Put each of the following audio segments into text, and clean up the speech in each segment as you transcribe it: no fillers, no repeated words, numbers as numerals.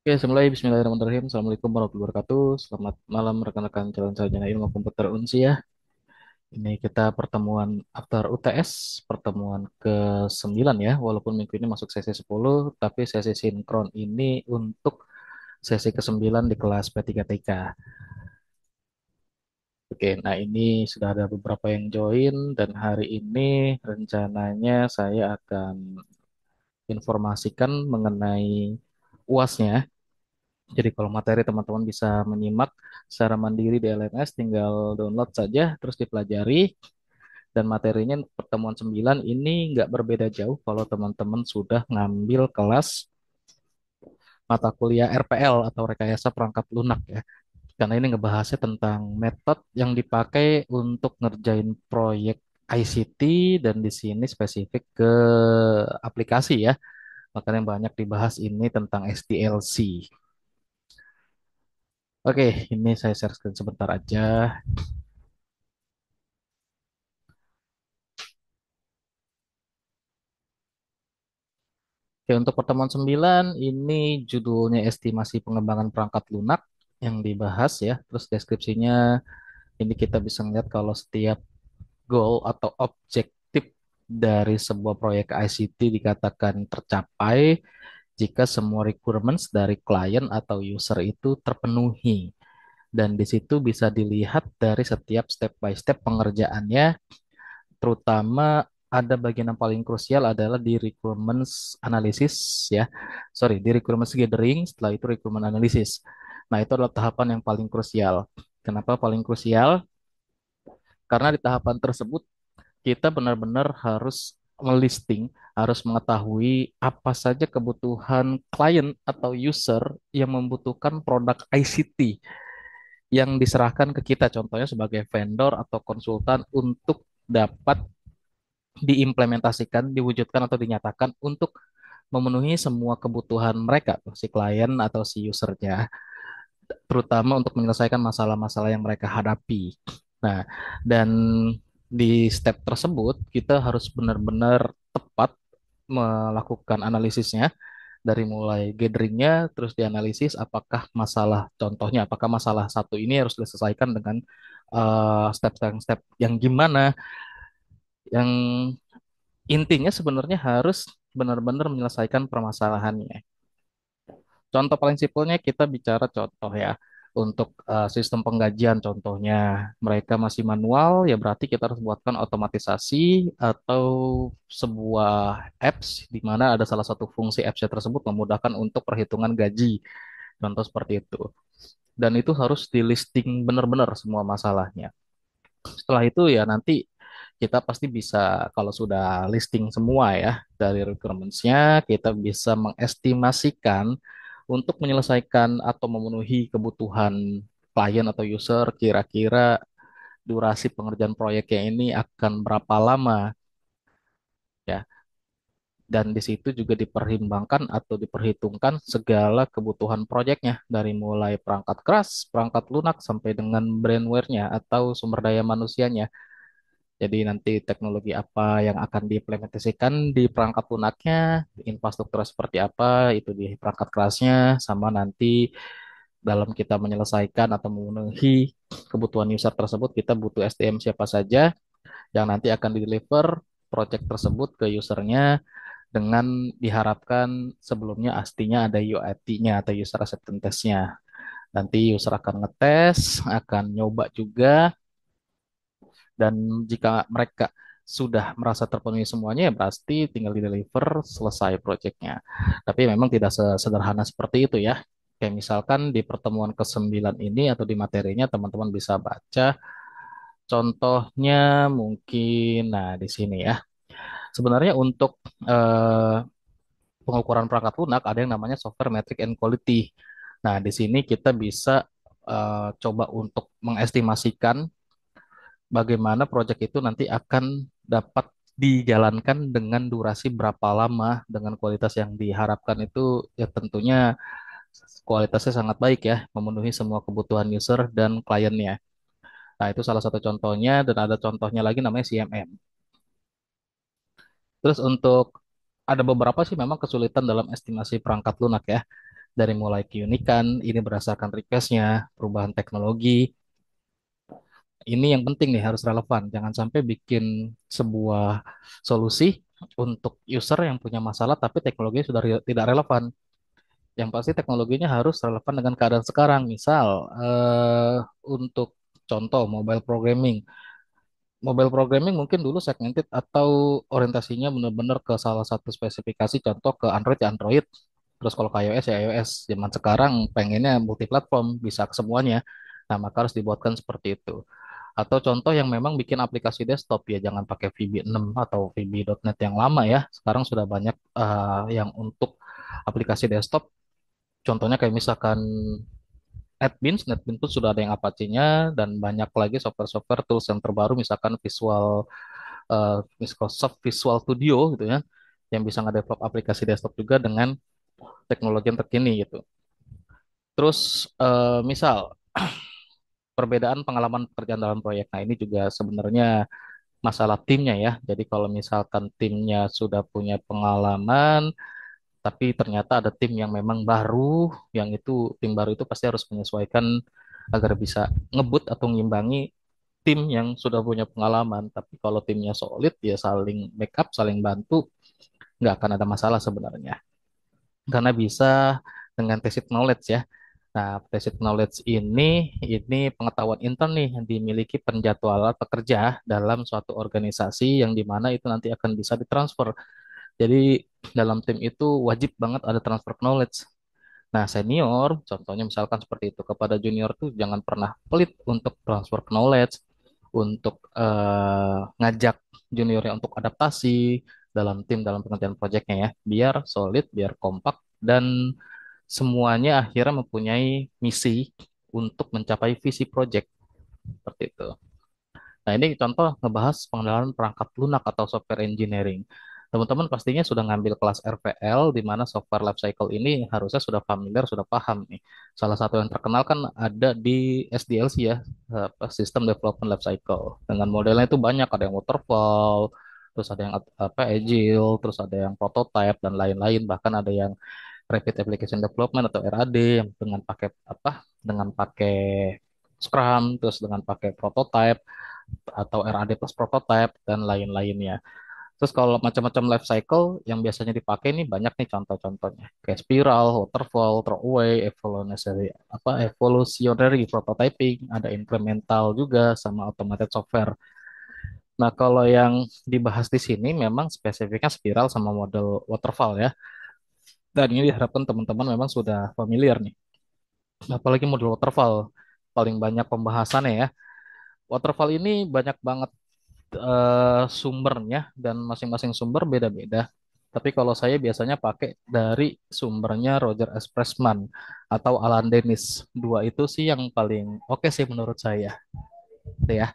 Oke, mulai Bismillahirrahmanirrahim. Assalamualaikum warahmatullahi wabarakatuh. Selamat malam rekan-rekan calon sarjana ilmu komputer Unsi ya. Ini kita pertemuan after UTS, pertemuan ke-9 ya. Walaupun minggu ini masuk sesi 10, tapi sesi sinkron ini untuk sesi ke-9 di kelas P3TK. Oke, nah ini sudah ada beberapa yang join dan hari ini rencananya saya akan informasikan mengenai UASnya. Jadi kalau materi teman-teman bisa menyimak secara mandiri di LMS, tinggal download saja, terus dipelajari. Dan materinya pertemuan 9 ini nggak berbeda jauh kalau teman-teman sudah ngambil kelas mata kuliah RPL atau Rekayasa Perangkat Lunak ya. Karena ini ngebahasnya tentang metode yang dipakai untuk ngerjain proyek ICT dan di sini spesifik ke aplikasi ya. Makanya yang banyak dibahas ini tentang SDLC. Oke, ini saya share screen sebentar aja. Oke, untuk pertemuan 9 ini judulnya estimasi pengembangan perangkat lunak yang dibahas ya. Terus deskripsinya ini kita bisa melihat kalau setiap goal atau objektif dari sebuah proyek ICT dikatakan tercapai jika semua requirements dari klien atau user itu terpenuhi. Dan di situ bisa dilihat dari setiap step by step pengerjaannya, terutama ada bagian yang paling krusial adalah di requirements analysis ya. Sorry, di requirements gathering, setelah itu requirement analysis. Nah, itu adalah tahapan yang paling krusial. Kenapa paling krusial? Karena di tahapan tersebut kita benar-benar harus melisting, harus mengetahui apa saja kebutuhan klien atau user yang membutuhkan produk ICT yang diserahkan ke kita, contohnya sebagai vendor atau konsultan untuk dapat diimplementasikan, diwujudkan atau dinyatakan untuk memenuhi semua kebutuhan mereka, tuh, si klien atau si usernya, terutama untuk menyelesaikan masalah-masalah yang mereka hadapi. Nah, dan di step tersebut kita harus benar-benar tepat melakukan analisisnya dari mulai gatheringnya, terus dianalisis apakah masalah, contohnya apakah masalah satu ini harus diselesaikan dengan step-step yang gimana, yang intinya sebenarnya harus benar-benar menyelesaikan permasalahannya. Contoh paling simpelnya kita bicara contoh ya. Untuk sistem penggajian contohnya mereka masih manual ya berarti kita harus buatkan otomatisasi atau sebuah apps di mana ada salah satu fungsi apps tersebut memudahkan untuk perhitungan gaji. Contoh seperti itu. Dan itu harus di listing benar-benar semua masalahnya. Setelah itu ya nanti kita pasti bisa, kalau sudah listing semua ya dari requirements-nya, kita bisa mengestimasikan untuk menyelesaikan atau memenuhi kebutuhan klien atau user, kira-kira durasi pengerjaan proyeknya ini akan berapa lama ya. Dan di situ juga dipertimbangkan atau diperhitungkan segala kebutuhan proyeknya dari mulai perangkat keras, perangkat lunak sampai dengan brandware-nya atau sumber daya manusianya. Jadi nanti teknologi apa yang akan diimplementasikan di perangkat lunaknya, infrastruktur seperti apa itu di perangkat kerasnya, sama nanti dalam kita menyelesaikan atau memenuhi kebutuhan user tersebut, kita butuh SDM siapa saja yang nanti akan di-deliver project tersebut ke usernya dengan diharapkan sebelumnya pastinya ada UAT-nya atau user acceptance test-nya. Nanti user akan ngetes, akan nyoba juga, dan jika mereka sudah merasa terpenuhi semuanya, ya pasti tinggal di deliver, selesai proyeknya. Tapi memang tidak sederhana seperti itu ya. Kayak misalkan di pertemuan ke-9 ini atau di materinya teman-teman bisa baca contohnya mungkin, nah di sini ya. Sebenarnya untuk eh, pengukuran perangkat lunak ada yang namanya software metric and quality. Nah, di sini kita bisa coba untuk mengestimasikan bagaimana proyek itu nanti akan dapat dijalankan dengan durasi berapa lama dengan kualitas yang diharapkan itu ya tentunya kualitasnya sangat baik ya, memenuhi semua kebutuhan user dan kliennya. Nah, itu salah satu contohnya dan ada contohnya lagi namanya CMM. Terus untuk ada beberapa sih memang kesulitan dalam estimasi perangkat lunak ya. dari mulai keunikan, ini berdasarkan requestnya, perubahan teknologi, ini yang penting nih harus relevan. Jangan sampai bikin sebuah solusi untuk user yang punya masalah tapi teknologinya sudah tidak relevan. Yang pasti teknologinya harus relevan dengan keadaan sekarang. Misal untuk contoh mobile programming. Mobile programming mungkin dulu segmented atau orientasinya benar-benar ke salah satu spesifikasi, contoh ke Android ya Android. Terus kalau ke iOS ya iOS. Zaman sekarang pengennya multi platform, bisa ke semuanya. Nah, maka harus dibuatkan seperti itu. Atau contoh yang memang bikin aplikasi desktop ya jangan pakai VB6 atau VB.NET yang lama ya. Sekarang sudah banyak yang untuk aplikasi desktop. Contohnya kayak misalkan NetBeans pun sudah ada yang Apache-nya dan banyak lagi software-software tools yang terbaru misalkan Microsoft Visual Studio gitu ya yang bisa nge-develop aplikasi desktop juga dengan teknologi yang terkini gitu. Terus misal perbedaan pengalaman pekerjaan dalam proyek. Nah, ini juga sebenarnya masalah timnya ya. Jadi kalau misalkan timnya sudah punya pengalaman, tapi ternyata ada tim yang memang baru, yang itu tim baru itu pasti harus menyesuaikan agar bisa ngebut atau ngimbangi tim yang sudah punya pengalaman. Tapi kalau timnya solid, ya saling backup, saling bantu, nggak akan ada masalah sebenarnya. Karena bisa dengan tacit knowledge ya. Nah, tacit knowledge ini pengetahuan intern nih yang dimiliki penjadwalan pekerja dalam suatu organisasi yang dimana itu nanti akan bisa ditransfer. Jadi dalam tim itu wajib banget ada transfer knowledge. Nah, senior, contohnya misalkan seperti itu, kepada junior tuh jangan pernah pelit untuk transfer knowledge, untuk ngajak juniornya untuk adaptasi dalam tim, dalam pengertian proyeknya ya, biar solid, biar kompak, dan semuanya akhirnya mempunyai misi untuk mencapai visi proyek, seperti itu. Nah, ini contoh ngebahas pengenalan perangkat lunak atau software engineering. Teman-teman pastinya sudah ngambil kelas RPL, di mana software lifecycle ini harusnya sudah familiar, sudah paham nih. Salah satu yang terkenal kan ada di SDLC ya, System Development Lifecycle. Dengan modelnya itu banyak, ada yang waterfall, terus ada yang agile, terus ada yang prototype dan lain-lain. Bahkan ada yang Rapid Application Development atau RAD yang dengan pakai Dengan pakai Scrum, terus dengan pakai prototype atau RAD plus prototype dan lain-lainnya. Terus kalau macam-macam life cycle yang biasanya dipakai nih banyak nih contoh-contohnya. Kayak spiral, waterfall, throwaway, evolutionary prototyping, ada incremental juga sama automated software. Nah, kalau yang dibahas di sini memang spesifiknya spiral sama model waterfall ya. Dan ini diharapkan teman-teman memang sudah familiar nih. Apalagi model waterfall paling banyak pembahasannya ya. Waterfall ini banyak banget sumbernya dan masing-masing sumber beda-beda. Tapi kalau saya biasanya pakai dari sumbernya Roger S. Pressman atau Alan Dennis. Dua itu sih yang paling oke sih menurut saya. Gitu ya.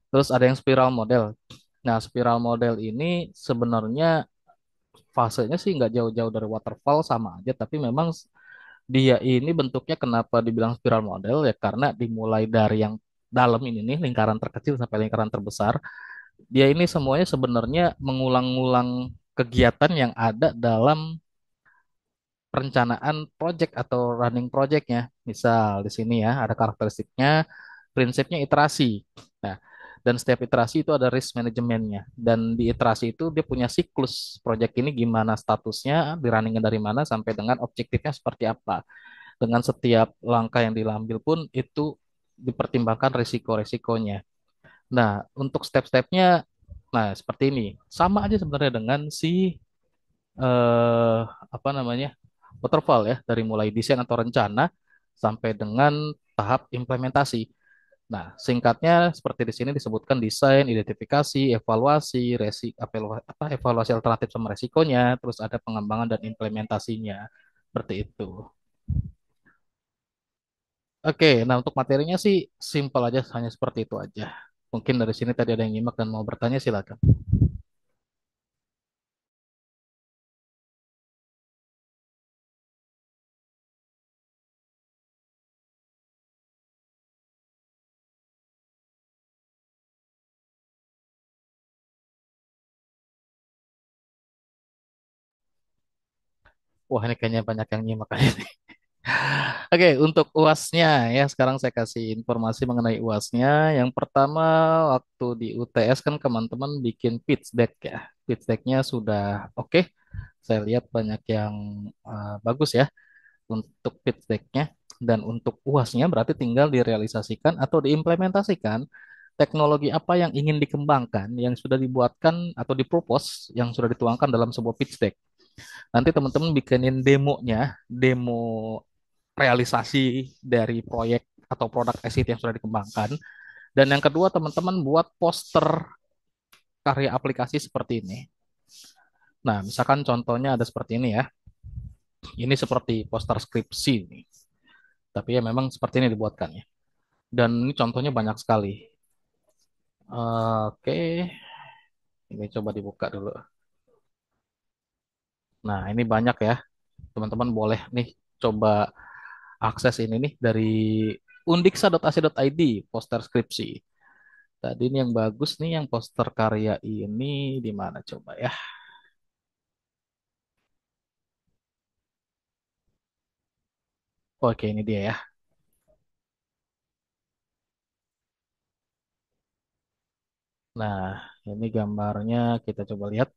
Terus ada yang spiral model. Nah, spiral model ini sebenarnya fasenya sih nggak jauh-jauh dari waterfall sama aja, tapi memang dia ini bentuknya kenapa dibilang spiral model ya karena dimulai dari yang dalam ini nih lingkaran terkecil sampai lingkaran terbesar. Dia ini semuanya sebenarnya mengulang-ulang kegiatan yang ada dalam perencanaan project atau running projectnya. Misal di sini ya ada karakteristiknya, prinsipnya iterasi. Nah, dan setiap iterasi itu ada risk manajemennya. Dan di iterasi itu dia punya siklus project ini gimana statusnya, di runningnya dari mana sampai dengan objektifnya seperti apa. Dengan setiap langkah yang diambil pun itu dipertimbangkan risiko-risikonya. Nah, untuk step-stepnya, nah seperti ini. Sama aja sebenarnya dengan si eh, apa namanya waterfall ya, dari mulai desain atau rencana sampai dengan tahap implementasi. Nah, singkatnya seperti di sini disebutkan desain, identifikasi, evaluasi, evaluasi alternatif sama resikonya, terus ada pengembangan dan implementasinya. Seperti itu. Oke, nah untuk materinya sih simpel aja, hanya seperti itu aja. Mungkin dari sini tadi ada yang nyimak dan mau bertanya silakan. Wah, ini kayaknya banyak yang nyimak aja nih. Oke, untuk UASnya ya, sekarang saya kasih informasi mengenai UASnya. Yang pertama, waktu di UTS kan teman-teman bikin pitch deck ya. Pitch decknya sudah oke. Saya lihat banyak yang bagus ya untuk pitch decknya. Dan untuk UASnya berarti tinggal direalisasikan atau diimplementasikan teknologi apa yang ingin dikembangkan, yang sudah dibuatkan atau dipropose, yang sudah dituangkan dalam sebuah pitch deck. Nanti teman-teman bikinin demonya, demo realisasi dari proyek atau produk ICT yang sudah dikembangkan. Dan yang kedua, teman-teman buat poster karya aplikasi seperti ini. Nah, misalkan contohnya ada seperti ini ya. Ini seperti poster skripsi nih. Tapi ya memang seperti ini dibuatkan ya. Dan ini contohnya banyak sekali. Oke, ini coba dibuka dulu. Nah, ini banyak ya. Teman-teman boleh nih coba akses ini nih dari undiksa.ac.id poster skripsi. Tadi ini yang bagus nih, yang poster karya ini di mana coba ya? Oke, ini dia ya. Nah, ini gambarnya kita coba lihat.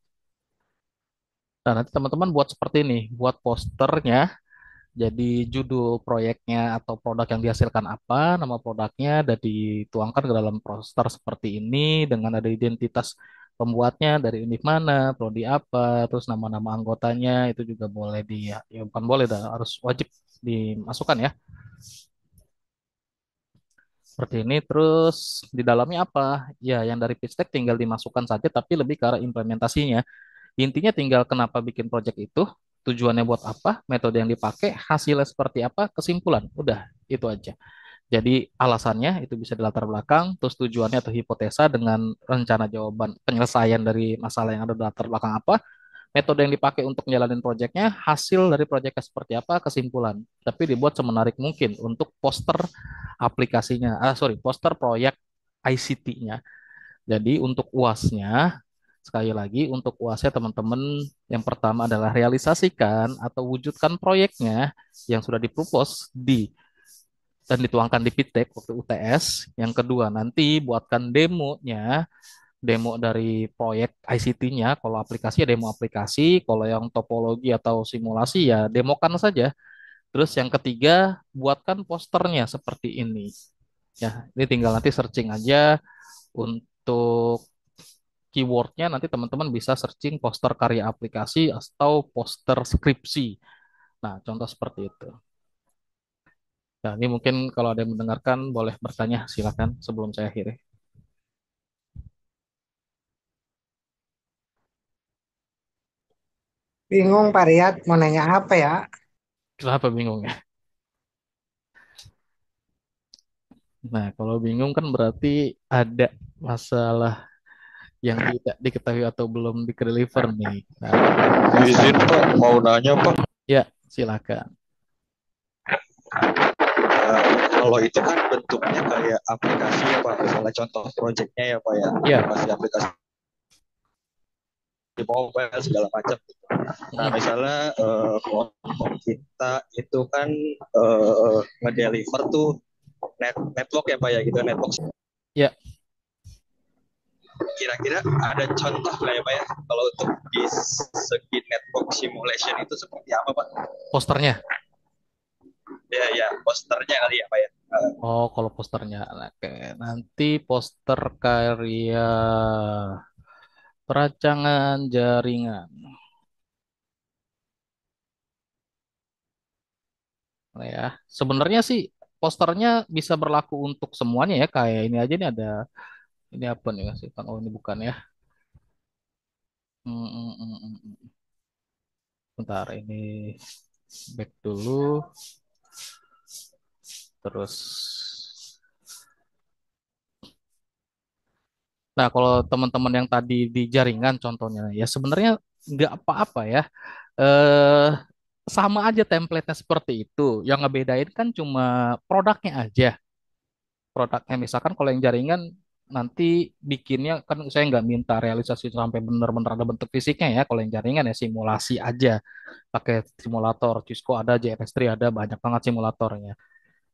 Nah, nanti teman-teman buat seperti ini, buat posternya. Jadi judul proyeknya atau produk yang dihasilkan apa, nama produknya, dan dituangkan ke dalam poster seperti ini dengan ada identitas pembuatnya dari univ mana, prodi apa, terus nama-nama anggotanya itu juga boleh ya bukan boleh dah, harus wajib dimasukkan ya. Seperti ini, terus di dalamnya apa? Ya, yang dari pitch deck tinggal dimasukkan saja, tapi lebih ke arah implementasinya. Intinya tinggal kenapa bikin project itu, tujuannya buat apa, metode yang dipakai, hasilnya seperti apa, kesimpulan. Udah, itu aja. Jadi alasannya itu bisa di latar belakang, terus tujuannya atau hipotesa dengan rencana jawaban penyelesaian dari masalah yang ada di latar belakang apa, metode yang dipakai untuk menjalani proyeknya, hasil dari proyeknya seperti apa, kesimpulan. Tapi dibuat semenarik mungkin untuk poster aplikasinya, sorry, poster proyek ICT-nya. Jadi untuk UASnya, sekali lagi untuk UASnya teman-teman yang pertama adalah realisasikan atau wujudkan proyeknya yang sudah dipropos dan dituangkan di Pitek waktu UTS. Yang kedua nanti buatkan demonya, demo dari proyek ICT-nya. Kalau aplikasi ya demo aplikasi, kalau yang topologi atau simulasi ya demokan saja. Terus yang ketiga buatkan posternya seperti ini. Ya, ini tinggal nanti searching aja untuk keywordnya nanti teman-teman bisa searching poster karya aplikasi atau poster skripsi. Nah, contoh seperti itu. Nah, ini mungkin kalau ada yang mendengarkan boleh bertanya, silakan sebelum saya akhiri. Bingung Pak Riyad mau nanya apa ya? Kenapa bingung ya? Nah, kalau bingung kan berarti ada masalah yang tidak diketahui atau belum di-deliver nih. Nah, Izin Pak, mau nanya Pak. ya, silakan. Kalau itu kan bentuknya kayak aplikasi ya Pak, misalnya contoh projectnya ya Pak ya, Ya, aplikasi-aplikasi di mobile segala macam. Nah mm, misalnya kelompok kita itu kan ngedeliver tuh network ya Pak ya gitu, network. ya, Kira-kira ada contoh lah ya Pak ya, kalau untuk di segi network simulation itu seperti apa Pak? posternya. Ya ya, posternya kali ya Pak ya. Oh, kalau posternya, oke. Nanti poster karya perancangan jaringan. Nah, ya, sebenarnya sih posternya bisa berlaku untuk semuanya ya. Kayak ini aja nih ada ini apa nih sih? Oh, ini bukan ya. Hmm, hmm, hmm, hmm, hmm. Bentar, ini back dulu. Terus, nah kalau teman-teman yang tadi di jaringan contohnya, ya sebenarnya nggak apa-apa ya. Eh, sama aja template-nya seperti itu. Yang ngebedain kan cuma produknya aja. Produknya misalkan kalau yang jaringan nanti bikinnya kan saya nggak minta realisasi sampai benar-benar ada bentuk fisiknya ya. Kalau yang jaringan ya simulasi aja, pakai simulator. Cisco ada, JRS3 ada, banyak banget simulatornya.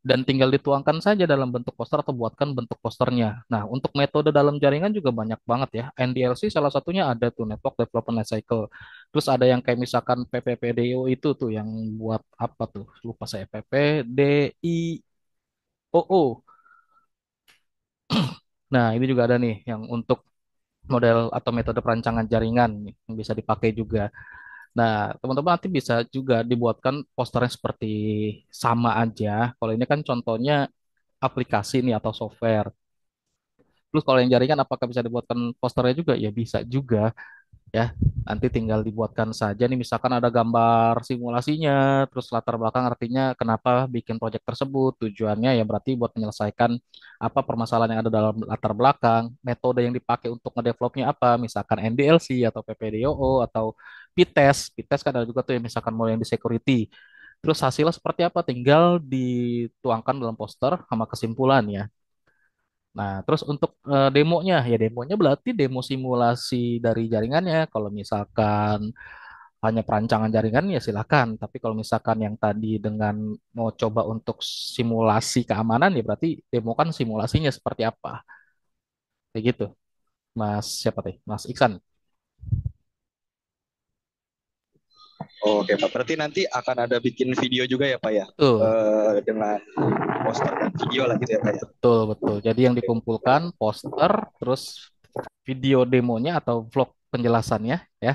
Dan tinggal dituangkan saja dalam bentuk poster atau buatkan bentuk posternya. Nah, untuk metode dalam jaringan juga banyak banget ya. NDLC salah satunya ada tuh Network Development Lifecycle. Terus ada yang kayak misalkan PPPDO itu tuh yang buat apa tuh? Lupa saya PPDIOO. Nah, ini juga ada nih yang untuk model atau metode perancangan jaringan nih, yang bisa dipakai juga. Nah, teman-teman nanti bisa juga dibuatkan posternya seperti sama aja. Kalau ini kan contohnya aplikasi nih atau software. Terus kalau yang jaringan apakah bisa dibuatkan posternya juga? Ya bisa juga ya. Nanti tinggal dibuatkan saja nih misalkan ada gambar simulasinya, terus latar belakang artinya kenapa bikin proyek tersebut, tujuannya ya berarti buat menyelesaikan apa permasalahan yang ada dalam latar belakang, metode yang dipakai untuk ngedevelopnya apa, misalkan NDLC atau PPDOO atau PTES. PTES kan ada juga tuh yang misalkan mau yang di security. Terus hasilnya seperti apa? Tinggal dituangkan dalam poster sama kesimpulan ya. Nah, terus untuk demonya, ya demonya berarti demo simulasi dari jaringannya. Kalau misalkan hanya perancangan jaringan ya silakan. Tapi kalau misalkan yang tadi dengan mau coba untuk simulasi keamanan ya berarti demo kan simulasinya seperti apa. Kayak gitu. Mas siapa teh? Mas Iksan. Oke Pak, berarti nanti akan ada bikin video juga ya Pak ya, Betul, dengan poster dan video lah gitu ya Pak ya. betul, betul. Jadi yang dikumpulkan poster, terus video demonya atau vlog penjelasannya ya.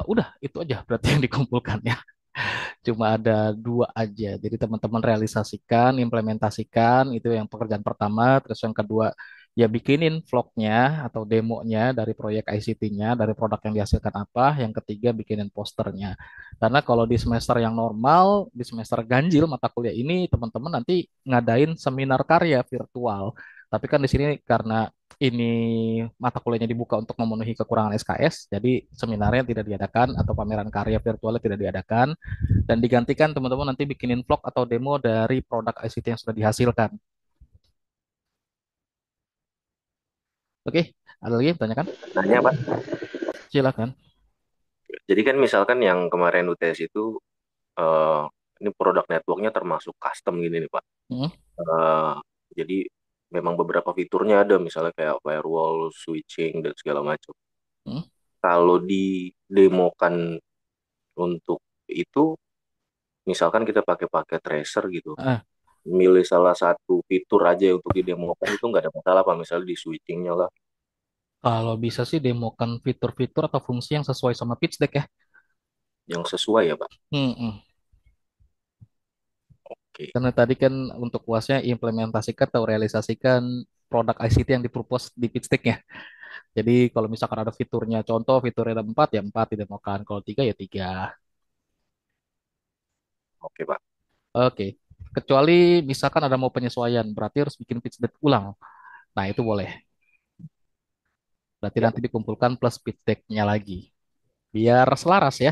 Udah itu aja berarti yang dikumpulkan ya. Cuma ada dua aja. Jadi teman-teman realisasikan, implementasikan itu yang pekerjaan pertama. Terus yang kedua ya bikinin vlognya atau demonya dari proyek ICT-nya, dari produk yang dihasilkan apa. Yang ketiga bikinin posternya. Karena kalau di semester yang normal, di semester ganjil mata kuliah ini teman-teman nanti ngadain seminar karya virtual. Tapi kan di sini karena ini mata kuliahnya dibuka untuk memenuhi kekurangan SKS, jadi seminarnya tidak diadakan atau pameran karya virtualnya tidak diadakan dan digantikan teman-teman nanti bikinin vlog atau demo dari produk ICT yang sudah dihasilkan. Oke, ada lagi yang tanyakan? Nanya Pak, Silakan. jadi kan misalkan yang kemarin UTS itu eh, ini produk networknya termasuk custom gini nih Pak. Hmm, Eh, jadi memang beberapa fiturnya ada misalnya kayak firewall, switching dan segala macam. hmm. Kalau didemokan untuk itu, misalkan kita pakai tracer gitu, Ah, milih salah satu fitur aja untuk didemokan itu nggak ada masalah Pak. Misalnya di switchingnya lah, kalau bisa sih demokan fitur-fitur atau fungsi yang sesuai sama pitch deck ya. yang sesuai ya Pak. Hmm. Oke, Karena tadi kan untuk UASnya implementasikan atau realisasikan produk ICT yang dipropose di pitch deck-nya. Jadi kalau misalkan ada fiturnya, contoh fiturnya ada 4 ya 4 didemokan. Kalau 3 ya 3. oke Pak. Oke. Kecuali misalkan ada mau penyesuaian, berarti harus bikin pitch deck ulang. Nah, itu boleh. Berarti Ya, nanti dikumpulkan plus pitch deck-nya lagi. Biar selaras ya.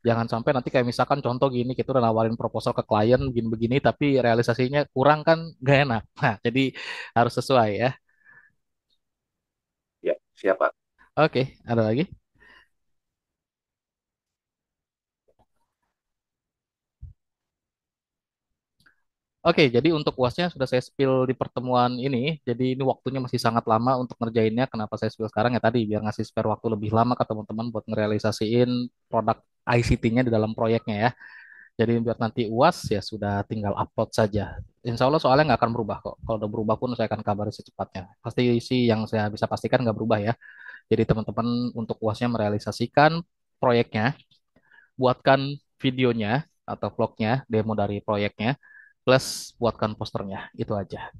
Jangan sampai nanti kayak misalkan contoh gini, kita udah nawarin proposal ke klien begini-begini, tapi realisasinya kurang kan nggak enak. Nah, jadi harus sesuai ya. ya, siap Pak. Oke, ada lagi? Oke, jadi untuk UASnya sudah saya spill di pertemuan ini. Jadi ini waktunya masih sangat lama untuk ngerjainnya. Kenapa saya spill sekarang ya tadi biar ngasih spare waktu lebih lama ke teman-teman buat ngerealisasiin produk ICT-nya di dalam proyeknya ya. Jadi biar nanti UAS ya sudah tinggal upload saja. Insya Allah soalnya nggak akan berubah kok. Kalau udah berubah pun saya akan kabari secepatnya. Pasti sih yang saya bisa pastikan nggak berubah ya. Jadi teman-teman untuk UASnya merealisasikan proyeknya, buatkan videonya atau vlognya, demo dari proyeknya, plus buatkan posternya. Itu aja.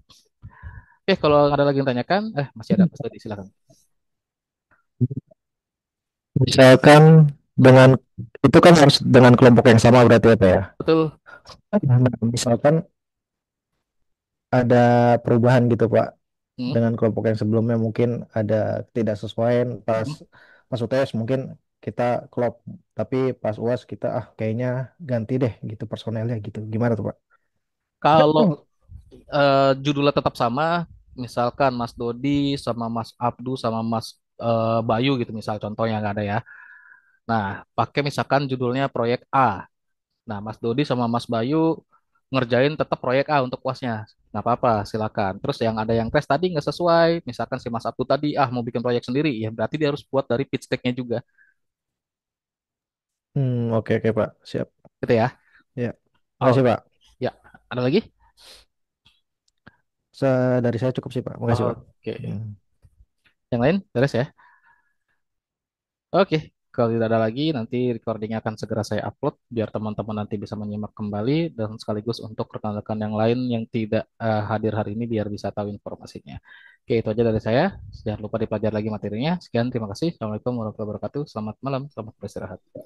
Oke, kalau ada lagi yang tanyakan, masih ada Mas Dodi, silakan. Misalkan dengan itu kan harus dengan kelompok yang sama berarti apa ya? Betul. Nah, misalkan ada perubahan gitu Pak Hmm, dengan kelompok yang sebelumnya mungkin ada ketidaksesuaian pas hmm. pas UTS mungkin kita klop tapi pas UAS kita kayaknya ganti deh gitu personelnya gitu. Gimana tuh Pak? Kalau judulnya tetap sama, misalkan Mas Dodi sama Mas Abdu sama Mas Bayu gitu misal contohnya nggak ada ya. Nah, pakai misalkan judulnya proyek A. Nah, Mas Dodi sama Mas Bayu ngerjain tetap proyek A untuk puasnya. Nggak apa-apa, silakan. Terus yang ada yang tes tadi nggak sesuai, misalkan si Mas Abdu tadi mau bikin proyek sendiri, ya berarti dia harus buat dari pitch deck-nya juga, Oke oke Pak, siap. gitu ya. Ya, Oh, makasih Pak. ya, ada lagi? Dari saya cukup sih Pak, makasih Pak. Oke, Hmm. yang lain beres ya. Oke, kalau tidak ada lagi, nanti recordingnya akan segera saya upload biar teman-teman nanti bisa menyimak kembali dan sekaligus untuk rekan-rekan yang lain yang tidak hadir hari ini biar bisa tahu informasinya. Oke, itu aja dari saya. Jangan lupa dipelajari lagi materinya. Sekian, terima kasih. Assalamualaikum warahmatullahi wabarakatuh. Selamat malam, selamat beristirahat.